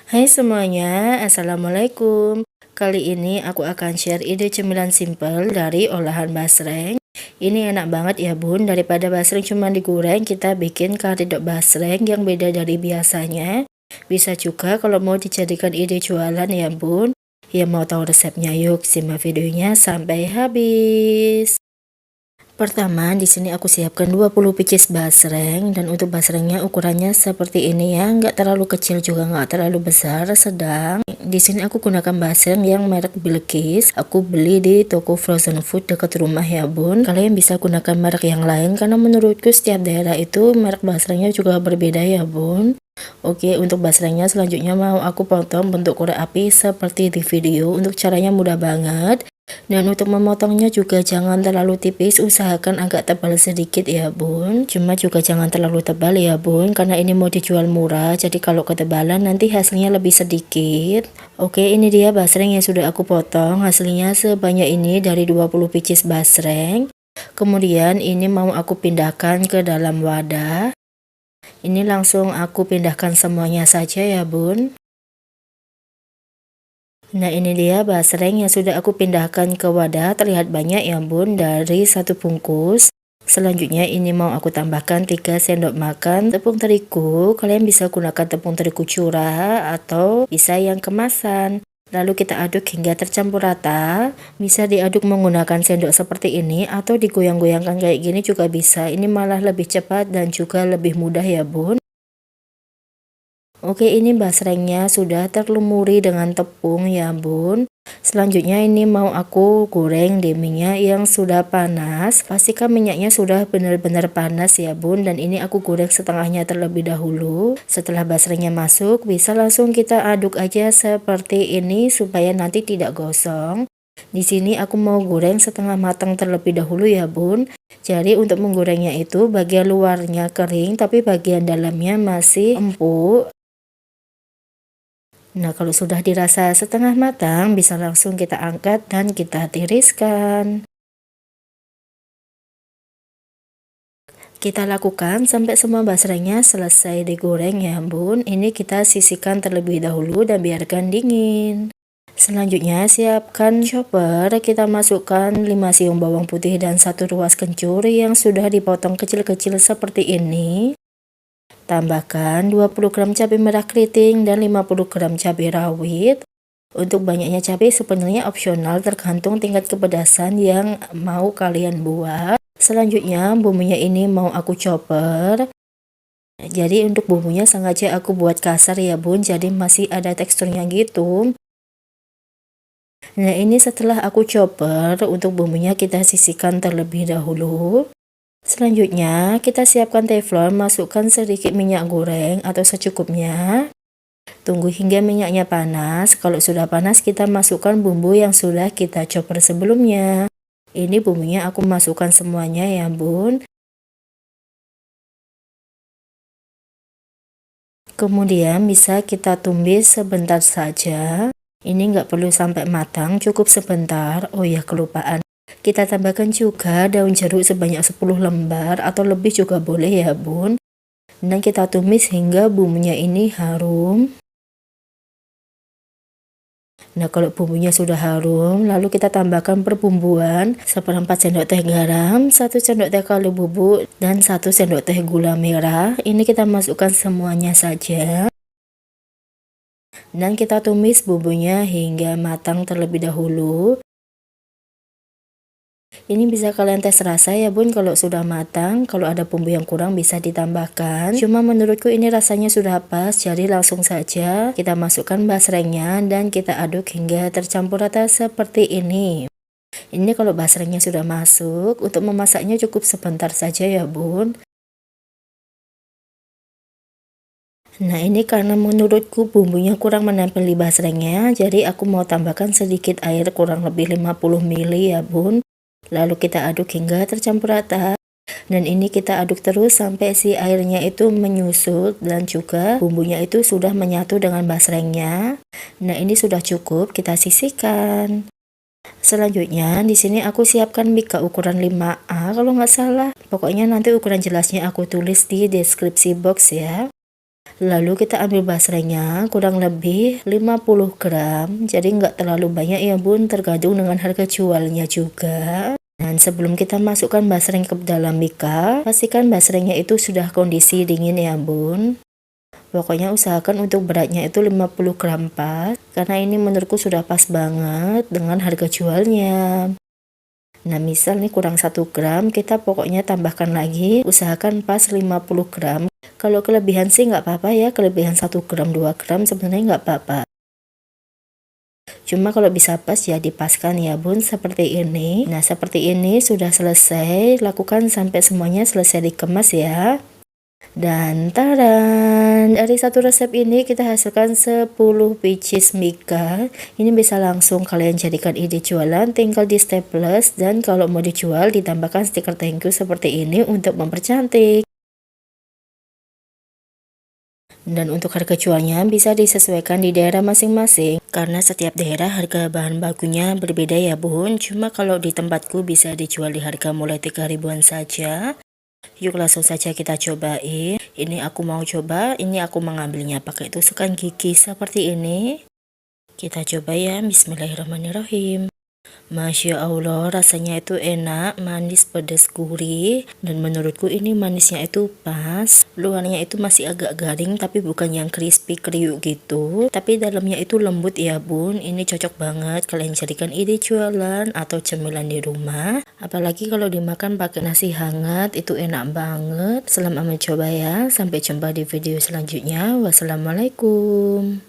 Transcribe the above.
Hai semuanya, Assalamualaikum. Kali ini aku akan share ide cemilan simple dari olahan basreng. Ini enak banget ya bun, daripada basreng cuma digoreng, kita bikin karedok basreng yang beda dari biasanya. Bisa juga kalau mau dijadikan ide jualan ya bun. Ya mau tahu resepnya yuk simak videonya sampai habis. Pertama, di sini aku siapkan 20 pieces basreng, dan untuk basrengnya ukurannya seperti ini ya, nggak terlalu kecil juga nggak terlalu besar, sedang. Di sini aku gunakan basreng yang merek Bilkis. Aku beli di toko frozen food dekat rumah ya bun. Kalian bisa gunakan merek yang lain karena menurutku setiap daerah itu merek basrengnya juga berbeda ya bun. Oke, untuk basrengnya selanjutnya mau aku potong bentuk korek api seperti di video. Untuk caranya mudah banget. Dan untuk memotongnya juga jangan terlalu tipis, usahakan agak tebal sedikit ya bun. Cuma juga jangan terlalu tebal ya bun, karena ini mau dijual murah, jadi kalau ketebalan nanti hasilnya lebih sedikit. Oke, ini dia basreng yang sudah aku potong, hasilnya sebanyak ini dari 20 pieces basreng. Kemudian ini mau aku pindahkan ke dalam wadah. Ini langsung aku pindahkan semuanya saja ya bun. Nah ini dia basreng yang sudah aku pindahkan ke wadah, terlihat banyak ya bun dari satu bungkus. Selanjutnya ini mau aku tambahkan 3 sendok makan tepung terigu. Kalian bisa gunakan tepung terigu curah atau bisa yang kemasan. Lalu kita aduk hingga tercampur rata. Bisa diaduk menggunakan sendok seperti ini atau digoyang-goyangkan kayak gini juga bisa. Ini malah lebih cepat dan juga lebih mudah ya bun. Oke, ini basrengnya sudah terlumuri dengan tepung ya bun. Selanjutnya ini mau aku goreng di minyak yang sudah panas. Pastikan minyaknya sudah benar-benar panas ya bun. Dan ini aku goreng setengahnya terlebih dahulu. Setelah basrengnya masuk, bisa langsung kita aduk aja seperti ini supaya nanti tidak gosong. Di sini aku mau goreng setengah matang terlebih dahulu ya bun. Jadi untuk menggorengnya itu bagian luarnya kering tapi bagian dalamnya masih empuk. Nah, kalau sudah dirasa setengah matang, bisa langsung kita angkat dan kita tiriskan. Kita lakukan sampai semua basrengnya selesai digoreng ya bun. Ini kita sisihkan terlebih dahulu dan biarkan dingin. Selanjutnya siapkan chopper, kita masukkan 5 siung bawang putih dan 1 ruas kencur yang sudah dipotong kecil-kecil seperti ini. Tambahkan 20 gram cabai merah keriting dan 50 gram cabai rawit. Untuk banyaknya cabai sebenarnya opsional, tergantung tingkat kepedasan yang mau kalian buat. Selanjutnya bumbunya ini mau aku chopper. Jadi untuk bumbunya sengaja aku buat kasar ya bun, jadi masih ada teksturnya gitu. Nah ini setelah aku chopper, untuk bumbunya kita sisihkan terlebih dahulu. Selanjutnya kita siapkan teflon, masukkan sedikit minyak goreng atau secukupnya. Tunggu hingga minyaknya panas. Kalau sudah panas kita masukkan bumbu yang sudah kita chopper sebelumnya. Ini bumbunya aku masukkan semuanya ya bun. Kemudian bisa kita tumis sebentar saja. Ini nggak perlu sampai matang, cukup sebentar. Oh ya kelupaan. Kita tambahkan juga daun jeruk sebanyak 10 lembar atau lebih juga boleh ya bun. Dan kita tumis hingga bumbunya ini harum. Nah kalau bumbunya sudah harum, lalu kita tambahkan perbumbuan 1/4 sendok teh garam, 1 sendok teh kaldu bubuk, dan 1 sendok teh gula merah. Ini kita masukkan semuanya saja. Dan kita tumis bumbunya hingga matang terlebih dahulu. Ini bisa kalian tes rasa ya bun, kalau sudah matang. Kalau ada bumbu yang kurang bisa ditambahkan. Cuma menurutku ini rasanya sudah pas, jadi langsung saja kita masukkan basrengnya dan kita aduk hingga tercampur rata seperti ini. Ini kalau basrengnya sudah masuk, untuk memasaknya cukup sebentar saja ya bun. Nah ini karena menurutku bumbunya kurang menempel di basrengnya, jadi aku mau tambahkan sedikit air kurang lebih 50 ml ya bun. Lalu kita aduk hingga tercampur rata. Dan ini kita aduk terus sampai si airnya itu menyusut dan juga bumbunya itu sudah menyatu dengan basrengnya. Nah ini sudah cukup, kita sisihkan. Selanjutnya di sini aku siapkan mika ukuran 5A kalau nggak salah. Pokoknya nanti ukuran jelasnya aku tulis di deskripsi box ya. Lalu kita ambil basrengnya kurang lebih 50 gram, jadi nggak terlalu banyak ya bun, tergantung dengan harga jualnya juga. Dan sebelum kita masukkan basreng ke dalam mika, pastikan basrengnya itu sudah kondisi dingin ya bun. Pokoknya usahakan untuk beratnya itu 50 gram pas, karena ini menurutku sudah pas banget dengan harga jualnya. Nah misal nih kurang 1 gram, kita pokoknya tambahkan lagi, usahakan pas 50 gram. Kalau kelebihan sih nggak apa-apa ya, kelebihan 1 gram 2 gram sebenarnya nggak apa-apa. Cuma kalau bisa pas ya dipaskan ya bun, seperti ini. Nah seperti ini sudah selesai, lakukan sampai semuanya selesai dikemas ya. Dan taran, dari satu resep ini kita hasilkan 10 pieces mika. Ini bisa langsung kalian jadikan ide jualan, tinggal di staples, dan kalau mau dijual ditambahkan stiker thank you seperti ini untuk mempercantik. Dan untuk harga jualnya bisa disesuaikan di daerah masing-masing, karena setiap daerah harga bahan bakunya berbeda ya bun. Cuma kalau di tempatku bisa dijual di harga mulai 3 ribuan saja. Yuk langsung saja kita cobain. Ini aku mau coba, ini aku mengambilnya pakai tusukkan gigi seperti ini. Kita coba ya, bismillahirrahmanirrahim. Masya Allah, rasanya itu enak, manis, pedas, gurih. Dan menurutku ini manisnya itu pas. Luarnya itu masih agak garing, tapi bukan yang crispy kriuk gitu. Tapi dalamnya itu lembut ya bun. Ini cocok banget kalian jadikan ide jualan atau cemilan di rumah. Apalagi kalau dimakan pakai nasi hangat, itu enak banget. Selamat mencoba ya. Sampai jumpa di video selanjutnya. Wassalamualaikum.